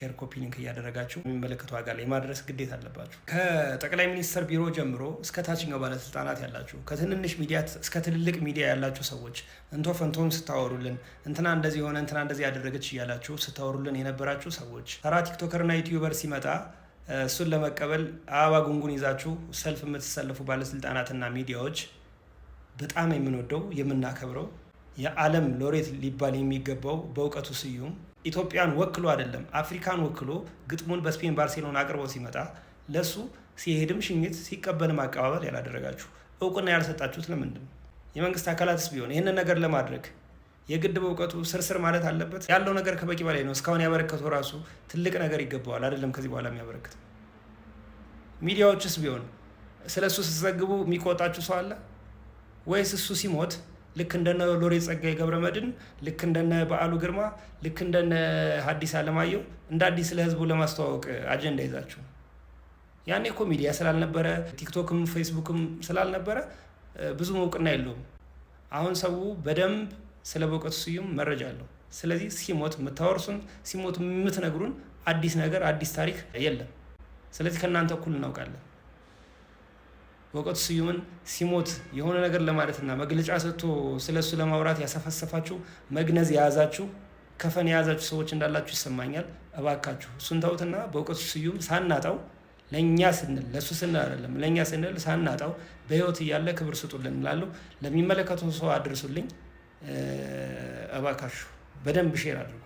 ሼር ኮፒ ሊንክ እያደረጋችሁ የሚመለከቱ አካል ላይ ማድረስ ግዴታ አለባችሁ። ከጠቅላይ ሚኒስትር ቢሮ ጀምሮ እስከ ታችኛው ባለስልጣናት ያላችሁ፣ ከትንንሽ ሚዲያ እስከ ትልልቅ ሚዲያ ያላችሁ ሰዎች እንቶ ፈንቶን ስታወሩልን እንትና እንደዚህ ሆነ እንትና እንደዚህ ያደረገች እያላችሁ ስታወሩልን የነበራችሁ ሰዎች ተራ ቲክቶከርና ዩቲዩበር ሲመጣ እሱን ለመቀበል አበባ ጉንጉን ይዛችሁ ሰልፍ የምትሰለፉ ባለስልጣናትና ሚዲያዎች በጣም የምንወደው የምናከብረው የዓለም ሎሬት ሊባል የሚገባው በእውቀቱ ስዩም ኢትዮጵያን ወክሎ አይደለም አፍሪካን ወክሎ ግጥሙን በስፔን ባርሴሎና አቅርቦ ሲመጣ ለሱ ሲሄድም ሽኝት ሲቀበልም አቀባበል ያላደረጋችሁ እውቅና ያልሰጣችሁት ለምንድን ነው? የመንግስት አካላትስ ቢሆን ይህንን ነገር ለማድረግ የግድ በእውቀቱ ስርስር ማለት አለበት? ያለው ነገር ከበቂ በላይ ነው። እስካሁን ያበረከተው ራሱ ትልቅ ነገር ይገባዋል አይደለም ከዚህ በኋላ የሚያበረክት። ሚዲያዎችስ ቢሆን ስለሱ ስትዘግቡ የሚቆጣችሁ ሰው አለ ወይስ እሱ ሲሞት ልክ እንደነ ሎሬት ጸጋዬ ገብረመድህን ልክ እንደነ በዓሉ ግርማ ልክ እንደነ ሐዲስ ዓለማየሁ እንደ አዲስ ለህዝቡ ለማስተዋወቅ አጀንዳ ይዛችሁ? ያኔ እኮ ሚዲያ ስላልነበረ ቲክቶክም ፌስቡክም ስላልነበረ ብዙ እውቅና የለውም። አሁን ሰው በደንብ ስለ በእውቀቱ ስዩም መረጃ አለው። ስለዚህ ሲሞት የምታወርሱን ሲሞት የምትነግሩን አዲስ ነገር አዲስ ታሪክ የለም። ስለዚህ ከእናንተ እኩል እናውቃለን። በእውቀቱ ስዩምን ሲሞት የሆነ ነገር ለማለትና መግለጫ ሰጥቶ ስለሱ ለማውራት ያሰፈሰፋችሁ መግነዝ የያዛችሁ ከፈን የያዛችሁ ሰዎች እንዳላችሁ ይሰማኛል። እባካችሁ እሱን ተውትና በእውቀቱ ስዩም ሳናጣው ለእኛ ስንል ለእሱ ስንል አይደለም ለእኛ ስንል ሳናጣው በህይወት እያለ ክብር ስጡልን እላለሁ። ለሚመለከተው ሰው አድርሱልኝ እባካችሁ። በደንብ ሼር አድርጉ።